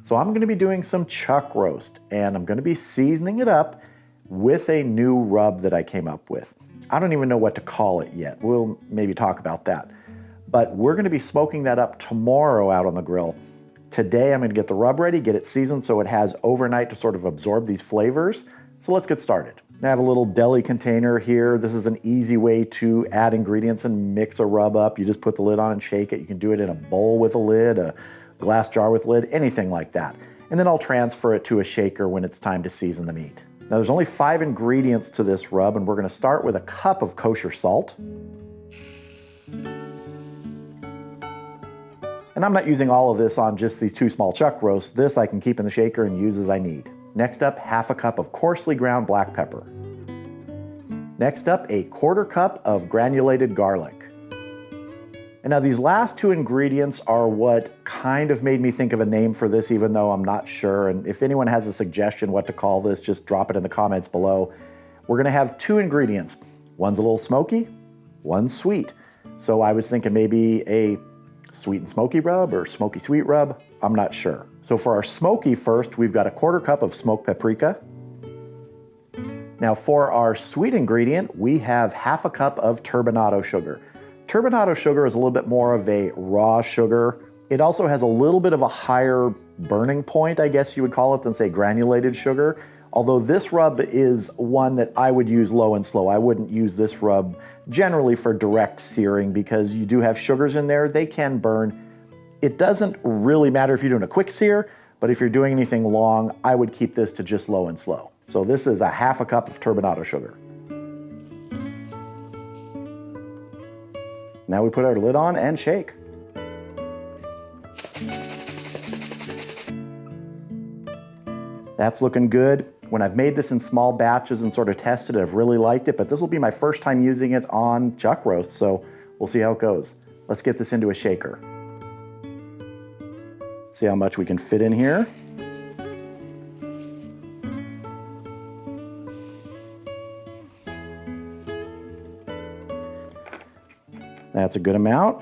So I'm gonna be doing some chuck roast, and I'm gonna be seasoning it up with a new rub that I came up with. I don't even know what to call it yet. We'll maybe talk about that. But we're gonna be smoking that up tomorrow out on the grill. Today I'm gonna get the rub ready, get it seasoned so it has overnight to sort of absorb these flavors. So let's get started. I have a little deli container here. This is an easy way to add ingredients and mix a rub up. You just put the lid on and shake it. You can do it in a bowl with a lid, a glass jar with a lid, anything like that. And then I'll transfer it to a shaker when it's time to season the meat. Now there's only 5 ingredients to this rub, and we're gonna start with a cup of kosher salt. And I'm not using all of this on just these 2 small chuck roasts. This I can keep in the shaker and use as I need. Next up, half a cup of coarsely ground black pepper. Next up, a 1/4 cup of granulated garlic. And now these last 2 ingredients are what kind of made me think of a name for this, even though I'm not sure. And if anyone has a suggestion what to call this, just drop it in the comments below. We're gonna have 2 ingredients. One's a little smoky, one's sweet. So I was thinking maybe a sweet and smoky rub or smoky sweet rub. I'm not sure. So for our smoky first, we've got a 1/4 cup of smoked paprika. Now for our sweet ingredient, we have half a cup of turbinado sugar. Turbinado sugar is a little bit more of a raw sugar. It also has a little bit of a higher burning point, I guess you would call it, than say granulated sugar. Although this rub is one that I would use low and slow. I wouldn't use this rub generally for direct searing because you do have sugars in there. They can burn. It doesn't really matter if you're doing a quick sear, but if you're doing anything long, I would keep this to just low and slow. So this is a half a cup of turbinado sugar. Now we put our lid on and shake. That's looking good. When I've made this in small batches and sort of tested it, I've really liked it, but this will be my first time using it on chuck roast, so we'll see how it goes. Let's get this into a shaker. See how much we can fit in here. That's a good amount.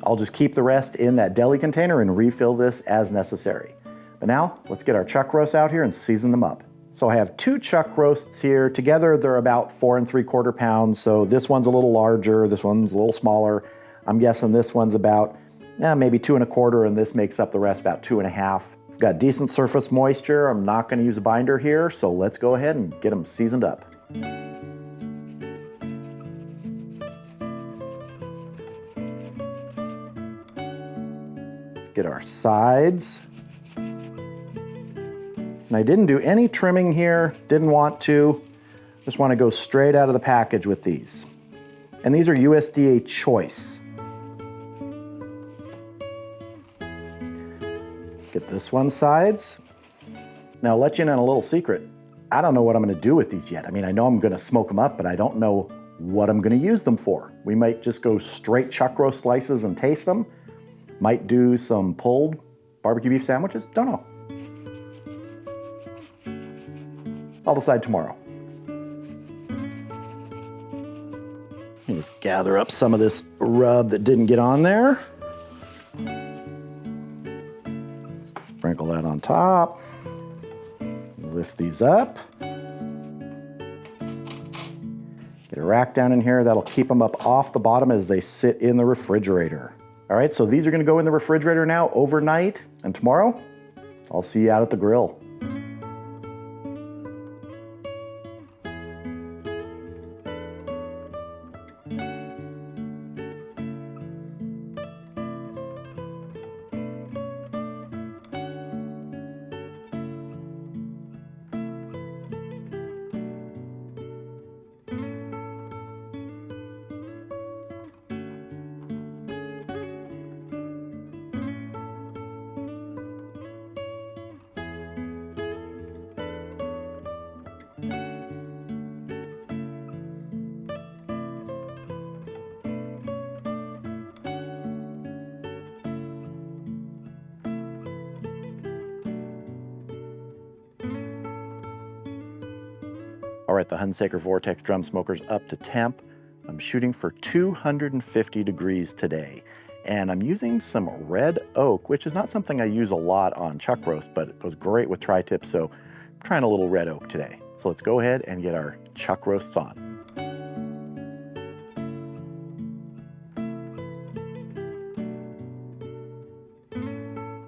I'll just keep the rest in that deli container and refill this as necessary. But now, let's get our chuck roasts out here and season them up. So I have 2 chuck roasts here. Together, they're about 4 3/4 pounds. So this one's a little larger, this one's a little smaller. I'm guessing this one's about maybe 2 1/4, and this makes up the rest, about 2 1/2. I've got decent surface moisture. I'm not gonna use a binder here, so let's go ahead and get them seasoned up. Let's get our sides. And I didn't do any trimming here, didn't want to. Just want to go straight out of the package with these. And these are USDA choice. Get this one sides. Now I'll let you in on a little secret. I don't know what I'm going to do with these yet. I mean, I know I'm going to smoke them up, but I don't know what I'm going to use them for. We might just go straight chuck roast slices and taste them. Might do some pulled barbecue beef sandwiches. Don't know. I'll decide tomorrow. Let me just gather up some of this rub that didn't get on there. Sprinkle that on top. Lift these up. Get a rack down in here. That'll keep them up off the bottom as they sit in the refrigerator. All right, so these are gonna go in the refrigerator now overnight, and tomorrow, I'll see you out at the grill. All right, the Hunsaker Vortex drum smoker's up to temp. I'm shooting for 250 degrees today. And I'm using some red oak, which is not something I use a lot on chuck roast, but it goes great with tri-tip, so I'm trying a little red oak today. So let's go ahead and get our chuck roasts on.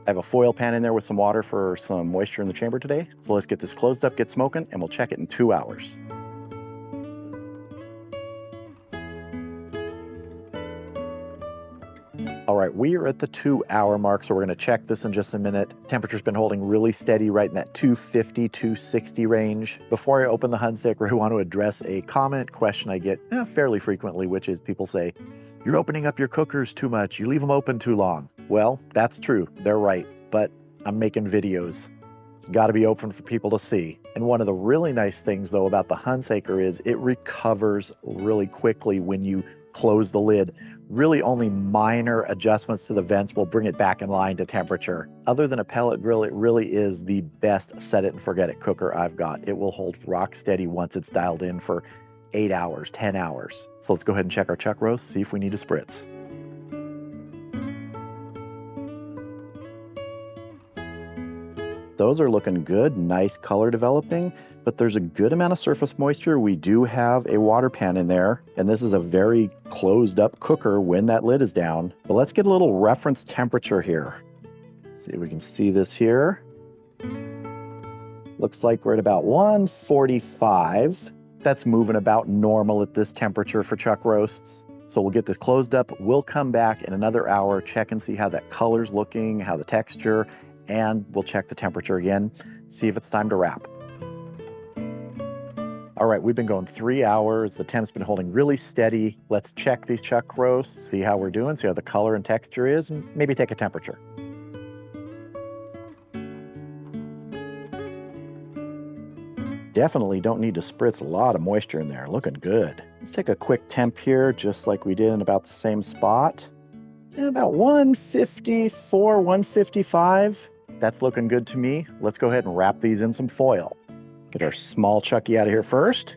I have a foil pan in there with some water for some moisture in the chamber today. So let's get this closed up, get smoking, and we'll check it in 2 hours. All right, we are at the 2-hour mark, so we're gonna check this in just a minute. Temperature's been holding really steady right in that 250, 260 range. Before I open the Hunsaker, I want to address a question I get fairly frequently, which is people say, "You're opening up your cookers too much, you leave them open too long." Well, that's true, they're right, but I'm making videos. It's gotta be open for people to see. And one of the really nice things though about the Hunsaker is it recovers really quickly when you close the lid. Really only minor adjustments to the vents will bring it back in line to temperature. Other than a pellet grill, it really is the best set it and forget it cooker I've got. It will hold rock steady once it's dialed in for 8 hours, 10 hours. So let's go ahead and check our chuck roast, see if we need a spritz. Those are looking good, nice color developing, but there's a good amount of surface moisture. We do have a water pan in there, and this is a very closed up cooker when that lid is down. But let's get a little reference temperature here. See if we can see this here. Looks like we're at about 145. That's moving about normal at this temperature for chuck roasts. So we'll get this closed up. We'll come back in another hour, check and see how that color's looking, how the texture, and we'll check the temperature again, see if it's time to wrap. All right, we've been going 3 hours. The temp's been holding really steady. Let's check these chuck roasts, see how we're doing, see how the color and texture is, and maybe take a temperature. Definitely don't need to spritz a lot of moisture in there, looking good. Let's take a quick temp here, just like we did in about the same spot. And about 154, 155. That's looking good to me. Let's go ahead and wrap these in some foil. Get our small chucky out of here first.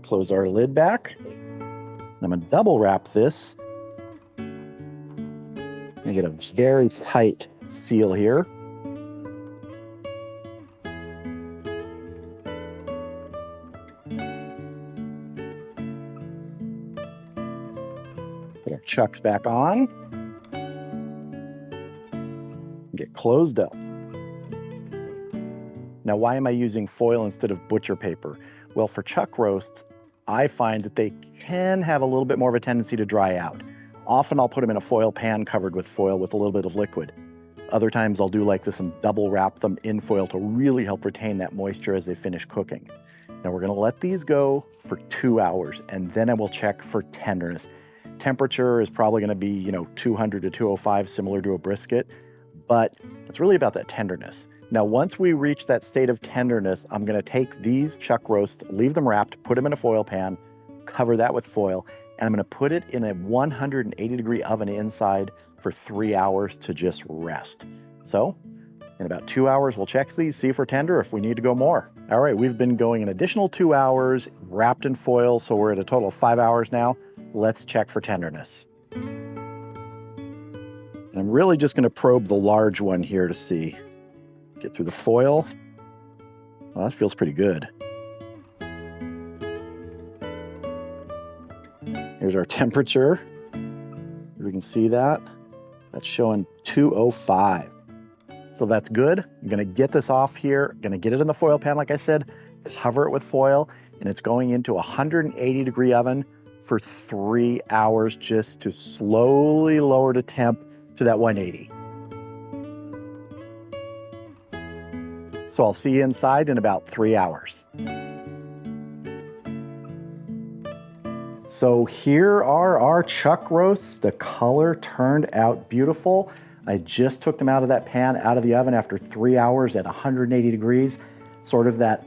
Close our lid back. And I'm gonna double wrap this. And get a very tight seal here. Put our chucks back on. Get closed up. Now, why am I using foil instead of butcher paper? Well, for chuck roasts, I find that they can have a little bit more of a tendency to dry out. Often I'll put them in a foil pan covered with foil with a little bit of liquid. Other times I'll do like this and double wrap them in foil to really help retain that moisture as they finish cooking. Now we're gonna let these go for 2 hours and then I will check for tenderness. Temperature is probably gonna be, 200 to 205, similar to a brisket. But it's really about that tenderness. Now, once we reach that state of tenderness, I'm gonna take these chuck roasts, leave them wrapped, put them in a foil pan, cover that with foil, and I'm gonna put it in a 180-degree oven inside for 3 hours to just rest. So, in about 2 hours, we'll check these, see if we're tender, if we need to go more. All right, we've been going an additional 2 hours, wrapped in foil, so we're at a total of 5 hours now. Let's check for tenderness. And I'm really just gonna probe the large one here to see. Get through the foil. Well, that feels pretty good. Here's our temperature. If we can see that. That's showing 205. So that's good. I'm gonna get this off here, gonna get it in the foil pan, like I said, cover it with foil, and it's going into a 180-degree oven for 3 hours just to slowly lower the temp to that 180. So I'll see you inside in about 3 hours. So here are our chuck roasts. The color turned out beautiful. I just took them out of that pan, out of the oven after 3 hours at 180 degrees, sort of that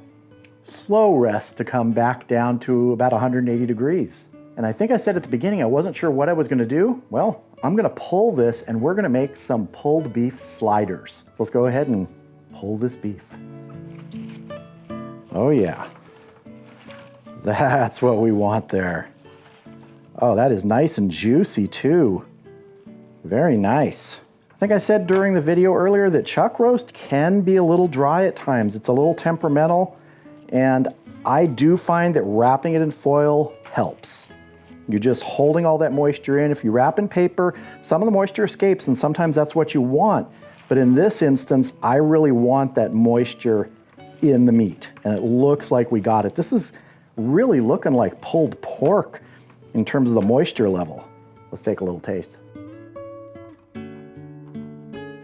slow rest to come back down to about 180 degrees. And I think I said at the beginning, I wasn't sure what I was gonna do. Well, I'm gonna pull this and we're gonna make some pulled beef sliders. So let's go ahead and pull this beef. Oh yeah, that's what we want there. Oh, that is nice and juicy too. Very nice. I think I said during the video earlier that chuck roast can be a little dry at times. It's a little temperamental, and I do find that wrapping it in foil helps. You're just holding all that moisture in. If you wrap in paper, some of the moisture escapes, and sometimes that's what you want. But in this instance, I really want that moisture in the meat, and it looks like we got it. This is really looking like pulled pork in terms of the moisture level. Let's take a little taste.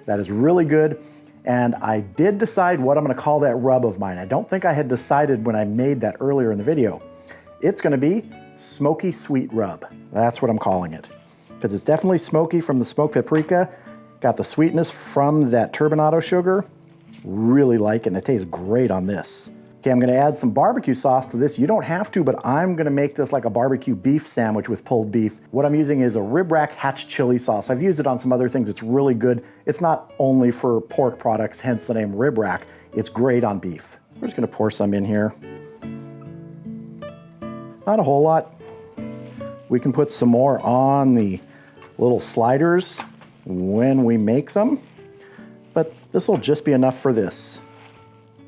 That is really good, and I did decide what I'm gonna call that rub of mine. I don't think I had decided when I made that earlier in the video. It's gonna be Smoky Sweet Rub. That's what I'm calling it, because it's definitely smoky from the smoked paprika, got the sweetness from that turbinado sugar. Really like it, and it tastes great on this. Okay, I'm gonna add some barbecue sauce to this. You don't have to, but I'm gonna make this like a barbecue beef sandwich with pulled beef. What I'm using is a rib rack hatch chili sauce. I've used it on some other things. It's really good. It's not only for pork products, hence the name rib rack. It's great on beef. We're just gonna pour some in here. Not a whole lot. We can put some more on the little sliders when we make them, but this will just be enough for this.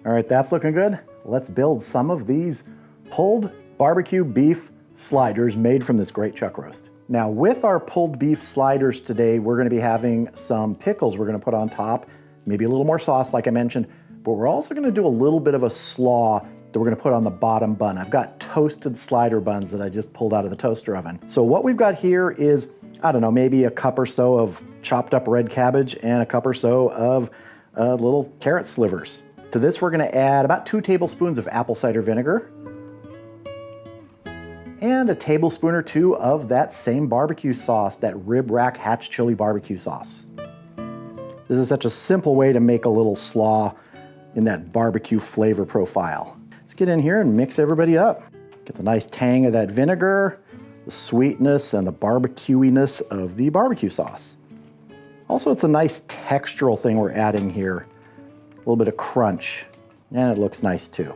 All right, that's looking good. Let's build some of these pulled barbecue beef sliders made from this great chuck roast. Now, with our pulled beef sliders today, we're gonna be having some pickles we're gonna put on top, maybe a little more sauce like I mentioned, but we're also gonna do a little bit of a slaw that we're gonna put on the bottom bun. I've got toasted slider buns that I just pulled out of the toaster oven. So what we've got here is, I don't know, maybe a cup or so of chopped up red cabbage and a cup or so of little carrot slivers. To this, we're gonna add about 2 tablespoons of apple cider vinegar and a tablespoon or 2 of that same barbecue sauce, that rib rack hatch chili barbecue sauce. This is such a simple way to make a little slaw in that barbecue flavor profile. Let's get in here and mix everybody up. Get the nice tang of that vinegar, the sweetness and the barbecuiness of the barbecue sauce. Also, it's a nice textural thing we're adding here. A little bit of crunch, and it looks nice too.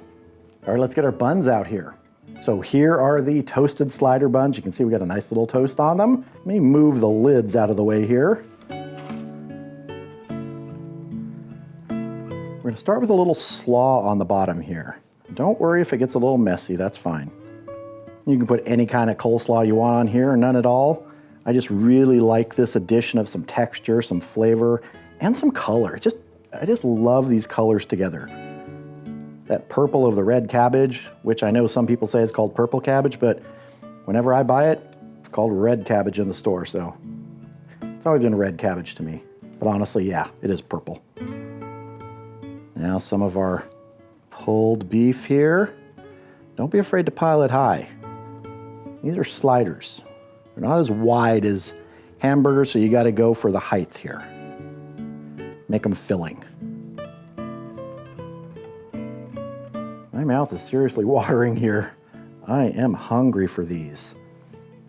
All right, let's get our buns out here. So here are the toasted slider buns. You can see we got a nice little toast on them. Let me move the lids out of the way here. We're gonna start with a little slaw on the bottom here. Don't worry if it gets a little messy, that's fine. You can put any kind of coleslaw you want on here, or none at all. I just really like this addition of some texture, some flavor, and some color. I just love these colors together. That purple of the red cabbage, which I know some people say is called purple cabbage, but whenever I buy it, it's called red cabbage in the store, so it's always been red cabbage to me. But honestly, yeah, it is purple. Now some of our pulled beef here. Don't be afraid to pile it high. These are sliders. They're not as wide as hamburgers, so you gotta go for the height here. Make them filling. My mouth is seriously watering here. I am hungry for these.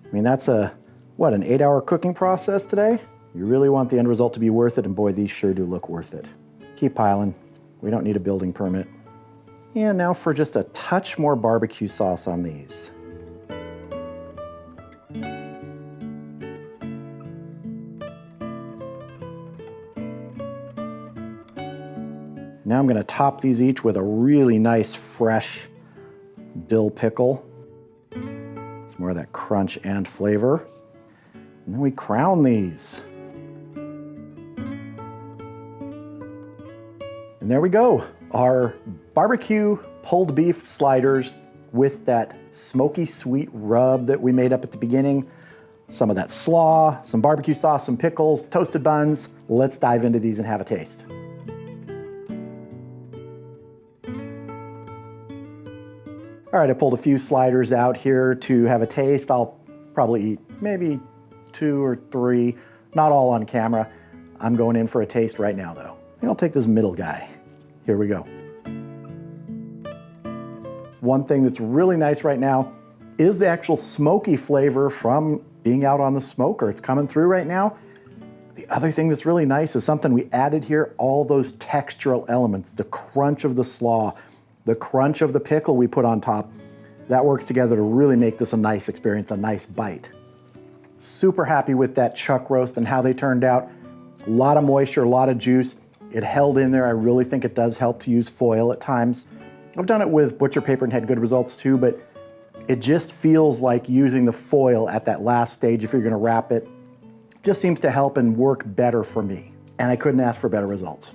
I mean, that's an 8-hour cooking process today? You really want the end result to be worth it, and boy, these sure do look worth it. Keep piling. We don't need a building permit. And now for just a touch more barbecue sauce on these. Now I'm gonna top these each with a really nice fresh dill pickle. Some more of that crunch and flavor. And then we crown these. And there we go, our barbecue pulled beef sliders with that smoky sweet rub that we made up at the beginning. Some of that slaw, some barbecue sauce, some pickles, toasted buns. Let's dive into these and have a taste. All right, I pulled a few sliders out here to have a taste. I'll probably eat maybe 2 or 3, not all on camera. I'm going in for a taste right now though. I think I'll take this middle guy. Here we go. One thing that's really nice right now is the actual smoky flavor from being out on the smoker. It's coming through right now. The other thing that's really nice is something we added here, all those textural elements, the crunch of the slaw, the crunch of the pickle we put on top. That works together to really make this a nice experience, a nice bite. Super happy with that chuck roast and how they turned out. A lot of moisture, a lot of juice. It held in there. I really think it does help to use foil at times. I've done it with butcher paper and had good results too, but it just feels like using the foil at that last stage if you're gonna wrap it. Just seems to help and work better for me. And I couldn't ask for better results.